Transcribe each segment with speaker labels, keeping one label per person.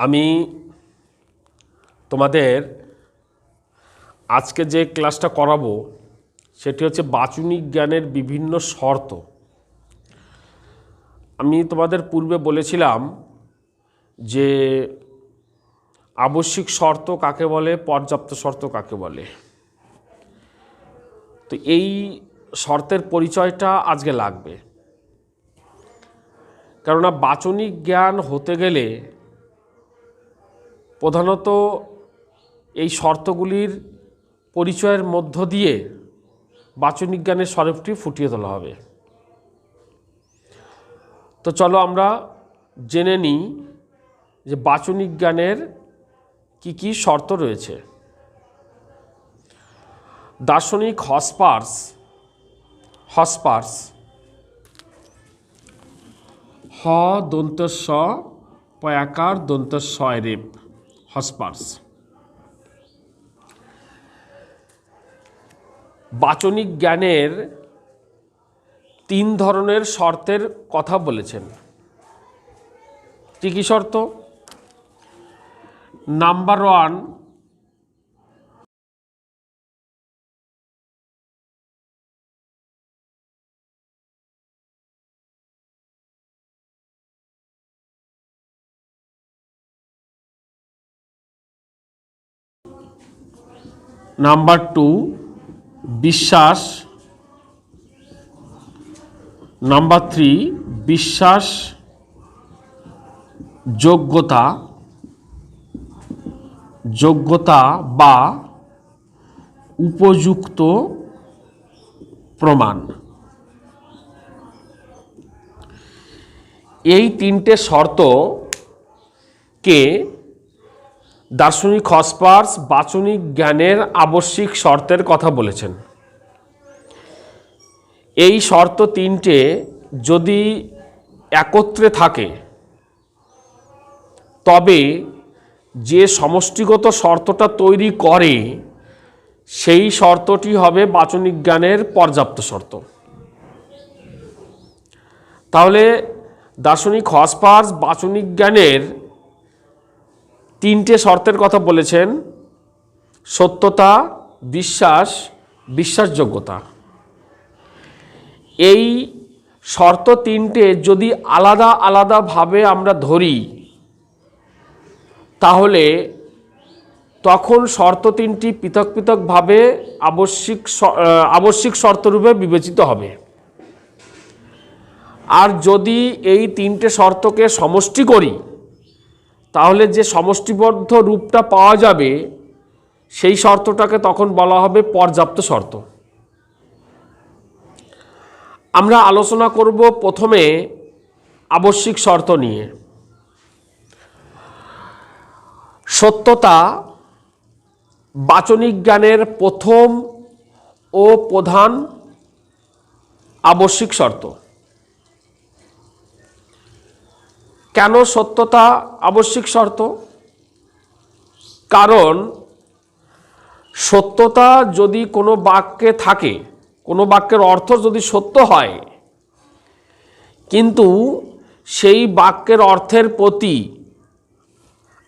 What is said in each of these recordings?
Speaker 1: আমি তোমাদের আজকে যে ক্লাসটা করাবো সেটি হচ্ছে বাচনিক জ্ঞানের বিভিন্ন শর্ত। আমি তোমাদের পূর্বে বলেছিলাম যে আবশ্যিক শর্ত কাকে বলে, পর্যাপ্ত শর্ত কাকে বলে। তো এই শর্তের পরিচয়টা আজকে লাগবে, কেননা বাচনিক জ্ঞান হতে গেলে প্রধানত এই শর্তগুলির পরিচয়ের মধ্য দিয়ে বাচনিক জ্ঞানের স্বরূপটি ফুটিয়ে তোলা হবে। তো চলো আমরা জেনে নিই যে বাচনিক জ্ঞানের কি কি শর্ত রয়েছে। দার্শনিক হসপার্স হ দন্ত স পয়াকার দন্ত স রেপ হসপার্স বাচনিক জ্ঞানের 3 ধরনের শর্তের কথা বলেছেন। কি কি শর্ত? নাম্বার 1, নাম্বার 2 বিশ্বাস, নাম্বার 3 বিশ্বাস যোগ্যতা বা উপযুক্ত প্রমাণ। এই 3টে শর্তকে দার্শনিক হসপার্স বাচনিক জ্ঞানের আবশ্যিক শর্তের কথা বলেছেন। এই শর্ত 3টে যদি একত্রে থাকে তবে যে সমষ্টিগত শর্তটা তৈরি করে সেই শর্তটি হবে বাচনিক জ্ঞানের পর্যাপ্ত শর্ত। তাহলে দার্শনিক হসপার্স বাচনিক জ্ঞানের 3টে শর্তের কথা বলেছেন: সত্যতা, বিশ্বাসযোগ্যতা। এই শর্ত 3টে যদি আলাদা আলাদাভাবে আমরা ধরি তাহলে তখন শর্ত 3টি পৃথক পৃথকভাবে আবশ্যিক শর্তরূপে বিবেচিত হবে। আর যদি এই 3টে শর্তকে সমষ্টি করি তাহলে যে সমষ্টিবদ্ধ রূপটা পাওয়া যাবে সেই শর্তটাকে তখন বলা হবে পর্যাপ্ত শর্ত। আমরা আলোচনা করব প্রথমে আবশ্যিক শর্ত নিয়ে। সত্যতা বাচনিক জ্ঞানের প্রথম ও প্রধান আবশ্যিক শর্ত। কেন সত্যতা আবশ্যিক শর্ত? কারণ সত্যতা যদি কোনো বাক্যে থাকে, কোনো বাক্যের অর্থ যদি সত্য হয় কিন্তু সেই বাক্যের অর্থের প্রতি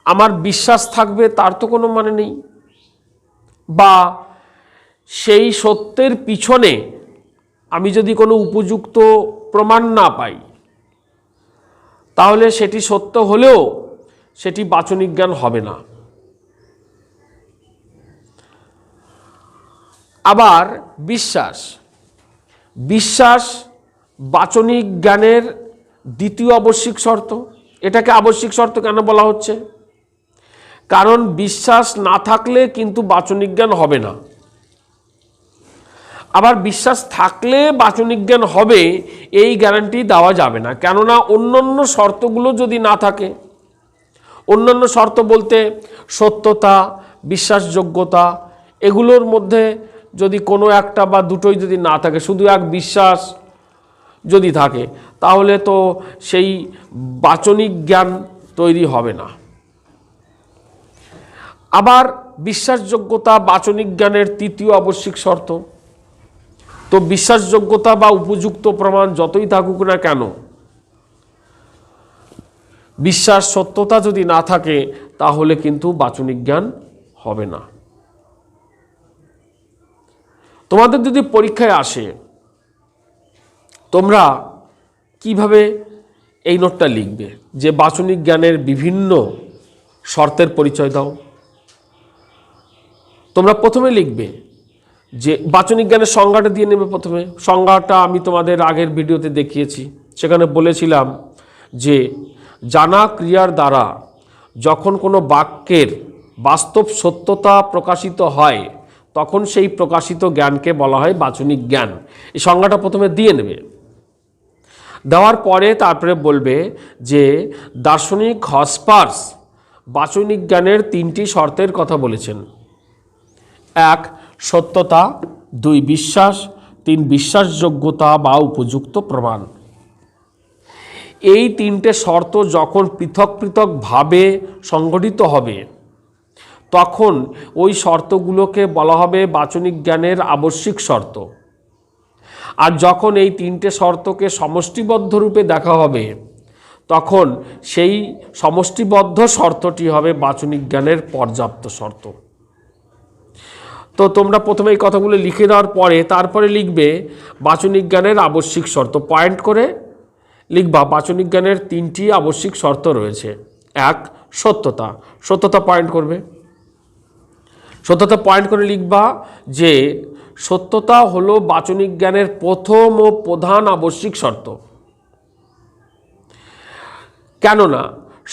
Speaker 1: আমার বিশ্বাস থাকবে তার তো কোনো মানে নেই, বা সেই সত্যের পিছনে আমি যদি কোনো উপযুক্ত প্রমাণ না পাই তাহলে সেটি সত্য হলেও সেটি বাচনিক জ্ঞান হবে না। আবার বিশ্বাস বাচনিক জ্ঞানের দ্বিতীয় আবশ্যিক শর্ত। এটাকে আবশ্যিক শর্ত কেন বলা হচ্ছে? কারণ বিশ্বাস না থাকলে কিন্তু বাচনিক জ্ঞান হবে না, আবার বিশ্বাস থাকলে বাচনিক জ্ঞান হবে এই গ্যারান্টি দেওয়া যাবে না। কেননা অন্যান্য শর্তগুলো যদি না থাকে, অন্যান্য শর্ত বলতে সত্যতা, বিশ্বাসযোগ্যতা, এগুলোর মধ্যে যদি কোনো একটা বা দুটোই যদি না থাকে, শুধু এক বিশ্বাস যদি থাকে তাহলে তো সেই বাচনিক জ্ঞান তৈরি হবে না। আবার বিশ্বাসযোগ্যতা বাচনিক জ্ঞানের তৃতীয় আবশ্যিক শর্ত। তো বিশ্বাসযোগ্যতা বা উপযুক্ত প্রমাণ যতই থাকুক না কেন বিশ্বাস সত্যতা যদি না থাকে তাহলে কিন্তু বাচনিক জ্ঞান হবে না। তোমাদের যদি পরীক্ষায় আসে তোমরা কিভাবে এই নোটটা লিখবে যে বাচনিক জ্ঞানের বিভিন্ন শর্তের পরিচয় দাও। তোমরা প্রথমে লিখবে যে বাচনিক জ্ঞানের সংজ্ঞাটা দিয়ে নেবে। প্রথমে সংজ্ঞাটা আমি তোমাদের আগের ভিডিওতে দেখিয়েছি, সেখানে বলেছিলাম যে জানা ক্রিয়ার দ্বারা যখন কোনো বাক্যের বাস্তব সত্যতা প্রকাশিত হয় তখন সেই প্রকাশিত জ্ঞানকে বলা হয় বাচনিক জ্ঞান। এই সংজ্ঞাটা প্রথমে দিয়ে নেবে। দেওয়ার পরে তারপরে বলবে যে দার্শনিক হসপার্স বাচনিক জ্ঞানের 3টি শর্তের কথা বলেছেন। 1 সত্যতা, 2 বিশ্বাস, 3 বিশ্বাসযোগ্যতা বা উপযুক্ত প্রমাণ। এই 3টে শর্ত যখন পৃথক পৃথকভাবে সংগঠিত হবে তখন ওই শর্তগুলোকে বলা হবে বাচনিক জ্ঞানের আবশ্যিক শর্ত। আর যখন এই 3টে শর্তকে সমষ্টিবদ্ধ রূপে দেখা হবে তখন সেই সমষ্টিবদ্ধ শর্তটি হবে বাচনিক জ্ঞানের পর্যাপ্ত শর্ত। তো তোমরা প্রথমে এই কথাগুলো লিখে দেওয়ার পরে তারপরে লিখবে বাচনিক জ্ঞানের আবশ্যিক শর্ত, পয়েন্ট করে লিখবা বাচনিক জ্ঞানের 3টি আবশ্যিক শর্ত রয়েছে। 1 সত্যতা, সত্যতা পয়েন্ট করবে। সত্যতা পয়েন্ট করে লিখবা যে সত্যতা হলো বাচনিক জ্ঞানের প্রথম ও প্রধান আবশ্যিক শর্ত। কেননা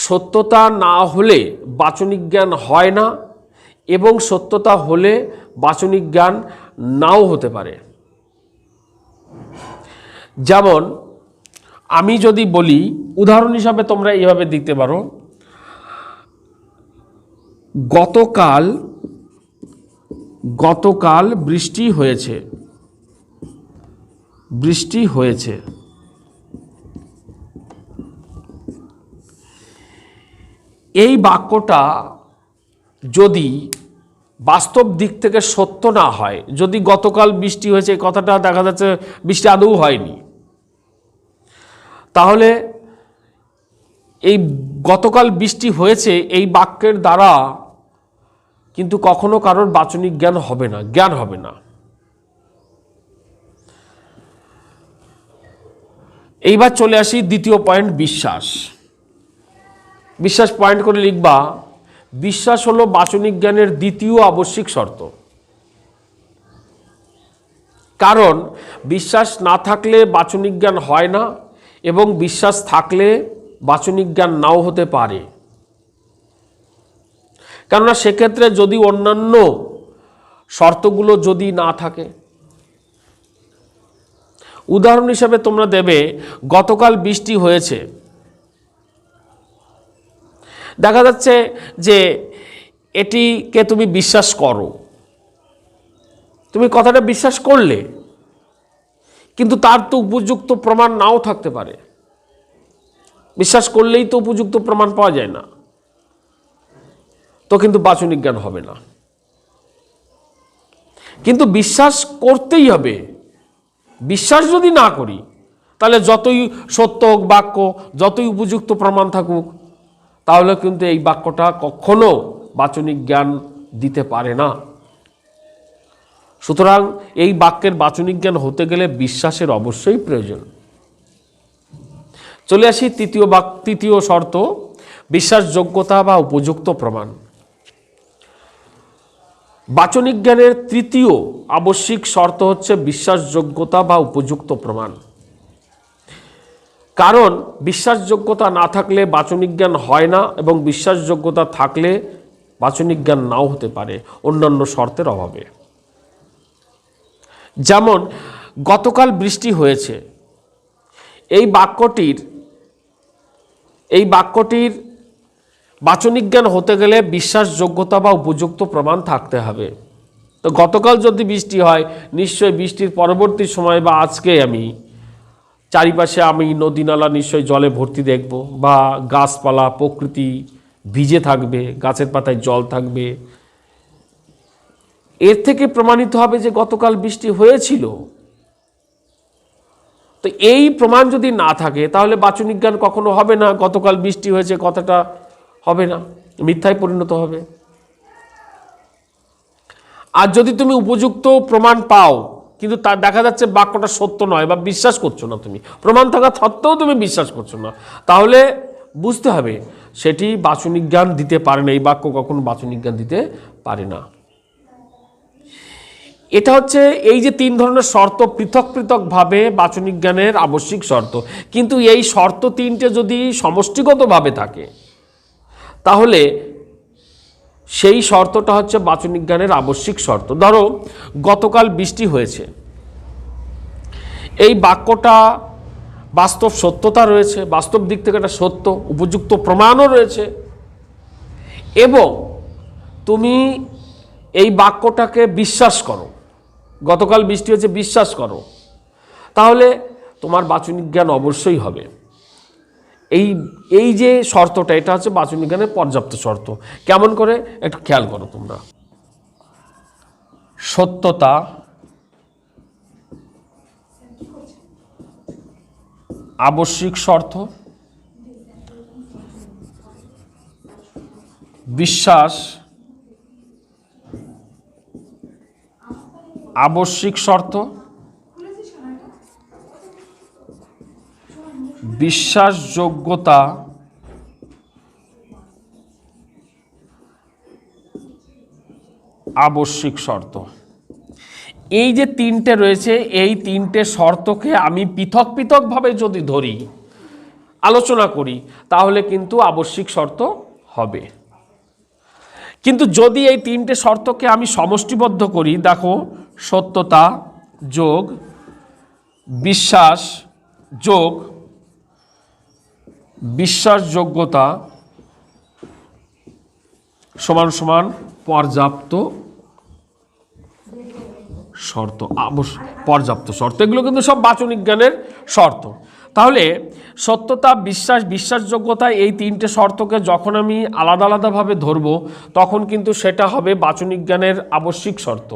Speaker 1: সত্যতা না হলে বাচনিক জ্ঞান হয় না এবং সত্যতা হলে বাচনিক জ্ঞান নাও হতে পারে। যেমন আমি যদি বলি, উদাহরণ হিসাবে তোমরা এইভাবে দিতে পারো, গতকাল বৃষ্টি হয়েছে। এই বাক্যটা যদি বাস্তব দিক থেকে সত্য না হয়, যদি গতকাল বৃষ্টি হয়েছে এই কথাটা দেখা যাচ্ছে বৃষ্টি আদৌ হয়নি, তাহলে এই গতকাল বৃষ্টি হয়েছে এই বাক্যের দ্বারা কিন্তু কখনো কারোর বাচনিক জ্ঞান হবে না, জ্ঞান হবে না। এইবার চলে আসি দ্বিতীয় পয়েন্ট, বিশ্বাস। বিশ্বাস পয়েন্ট করে লিখবা বিশ্বাস হলো বাচনিক জ্ঞানের দ্বিতীয় আবশ্যিক শর্ত। কারণ বিশ্বাস না থাকলে বাচনিক জ্ঞান হয় না এবং বিশ্বাস থাকলে বাচনিক জ্ঞান নাও হতে পারে। কেননা সেক্ষেত্রে যদি অন্যান্য শর্তগুলো যদি না থাকে, উদাহরণ হিসাবে তোমরা দেবে গতকাল বৃষ্টি হয়েছে। দেখা যাচ্ছে যে এটিকে তুমি বিশ্বাস করো, তুমি কথাটা বিশ্বাস করলে, কিন্তু তার তো উপযুক্ত প্রমাণ নাও থাকতে পারে। বিশ্বাস করলেই তো উপযুক্ত প্রমাণ পাওয়া যায় না, তো কিন্তু বাচনিক জ্ঞান হবে না। কিন্তু বিশ্বাস করতেই হবে। বিশ্বাস যদি না করি তাহলে যতই সত্য হোক বাক্য, যতই উপযুক্ত প্রমাণ থাকুক, তাহলে কিন্তু এই বাক্যটা কখনো বাচনিক জ্ঞান দিতে পারে না। সুতরাং এই বাক্যের বাচনিক জ্ঞান হতে গেলে বিশ্বাসের অবশ্যই প্রয়োজন। চলে আসি তৃতীয় শর্ত, বিশ্বাসযোগ্যতা বা উপযুক্ত প্রমাণ। বাচনিক জ্ঞানের তৃতীয় আবশ্যিক শর্ত হচ্ছে বিশ্বাসযোগ্যতা বা উপযুক্ত প্রমাণ। কারণ বিশ্বাসযোগ্যতা না থাকলে বাচনিক জ্ঞান হয় না এবং বিশ্বাসযোগ্যতা থাকলে বাচনিক জ্ঞান নাও হতে পারে অন্যান্য শর্তের অভাবে। যেমন গতকাল বৃষ্টি হয়েছে, এই বাক্যটির বাচনিক জ্ঞান হতে গেলে বিশ্বাসযোগ্যতা বা উপযুক্ত প্রমাণ থাকতে হবে। তো গতকাল যদি বৃষ্টি হয়, নিশ্চয়ই বৃষ্টির পরবর্তী সময় বা আজকে আমি চারিপাশে নদী নালা নিশ্চয়ই জলে ভর্তি দেখব, বা গাছপালা প্রকৃতি ভিজে থাকবে, গাছের পাতায় জল থাকবে। এর থেকে প্রমাণিত হবে যে গতকাল বৃষ্টি হয়েছিল। তো এই প্রমাণ যদি না থাকে তাহলে বাচনিক জ্ঞান কখনো হবে না। গতকাল বৃষ্টি হয়েছে কথাটা হবে না, মিথ্যায় পরিণত হবে। আর যদি তুমি উপযুক্ত প্রমাণ পাও কিন্তু তা দেখা যাচ্ছে বাক্যটা সত্য নয় বা বিশ্বাস করছো না, তুমি প্রমাণ থাকা সত্ত্বেও তুমি বিশ্বাস করছো না, তাহলে বুঝতে হবে সেটি বাচনিক জ্ঞান দিতে পারে না। এই বাক্য কখনো বাচনিক জ্ঞান দিতে পারে না। এটা হচ্ছে এই যে 3 ধরনের শর্ত পৃথক পৃথকভাবে বাচনিক জ্ঞানের আবশ্যিক শর্ত, কিন্তু এই শর্ত 3টে যদি সমষ্টিগতভাবে থাকে তাহলে সেই শর্তটা হচ্ছে বাচনিক জ্ঞানের আবশ্যিক শর্ত। ধরো গতকাল বৃষ্টি হয়েছে, এই বাক্যটা বাস্তব সত্যতা রয়েছে, বাস্তব দিক থেকে এটা সত্য, উপযুক্ত প্রমাণও রয়েছে, এবং তুমি এই বাক্যটাকে বিশ্বাস করো, গতকাল বৃষ্টি হয়েছে বিশ্বাস করো, তাহলে তোমার বাচনিক জ্ঞান অবশ্যই হবে। এই যে শর্তটা, এটা হচ্ছে বাচনিক জ্ঞানের পর্যাপ্ত শর্ত। কেমন করে একটু খেয়াল করো তোমরা। সত্যতা, আবশ্যিক শর্ত, বিশ্বাস, আবশ্যিক শর্ত, বিশ্বাসযোগ্যতা, আবশ্যিক শর্ত। এই যে 3টে রয়েছে, এই 3টে শর্তকে আমি পৃথক পৃথকভাবে যদি ধরি, আলোচনা করি, তাহলে কিন্তু আবশ্যিক শর্ত হবে। কিন্তু যদি এই 3টে শর্তকে আমি সমষ্টিবদ্ধ করি, দেখো সত্যতা যোগ বিশ্বাস যোগ বিশ্বাসযোগ্যতা সমান সমান পর্যাপ্ত শর্ত, পর্যাপ্ত শর্ত, এগুলো কিন্তু সব বাচনিক জ্ঞানের শর্ত। তাহলে সত্যতা, বিশ্বাস, বিশ্বাসযোগ্যতা, এই 3টে শর্তকে যখন আমি আলাদা আলাদাভাবে ধরব তখন কিন্তু সেটা হবে বাচনিক জ্ঞানের আবশ্যিক শর্ত।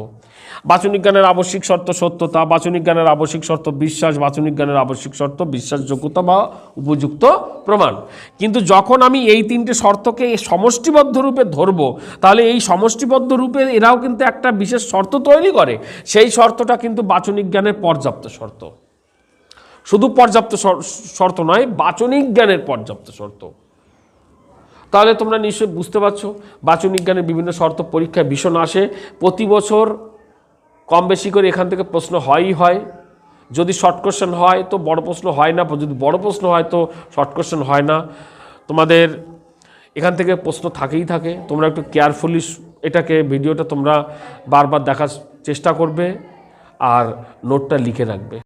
Speaker 1: বাচনিক জ্ঞানের আবশ্যিক শর্ত সত্যতা, বাচনিক জ্ঞানের আবশ্যিক শর্ত বিশ্বাস, বাচনিক জ্ঞানের আবশ্যিক শর্ত বিশ্বাসযোগ্যতা বা উপযুক্ত প্রমাণ। কিন্তু যখন আমি এই 3টে শর্তকে সমষ্টিবদ্ধ রূপে ধরব, তাহলে এই সমষ্টিবদ্ধ রূপে এরাও কিন্তু একটা বিশেষ শর্ত তৈরি করে। সেই শর্তটা কিন্তু বাচনিক জ্ঞানের পর্যাপ্ত শর্ত। শুধু পর্যাপ্ত শর্ত নয়, বাচনিক জ্ঞানের পর্যাপ্ত শর্ত। তাহলে তোমরা নিশ্চয়ই বুঝতে পারছো বাচনিক জ্ঞানের বিভিন্ন শর্ত পরীক্ষায় ভীষণ আসে। প্রতি বছর কম বেশি করে এখান থেকে প্রশ্ন হয়ই হয়। যদি শর্ট কোশ্চেন হয় তো বড় প্রশ্ন হয় না, যদি বড় প্রশ্ন হয় তো শর্ট কোশ্চেন হয় না। তোমাদের এখান থেকে প্রশ্ন থাকেই থাকে। তোমরা একটু কেয়ারফুলি এটাকে, ভিডিওটা তোমরা বারবার দেখার চেষ্টা করবে আর নোটটা লিখে রাখবে।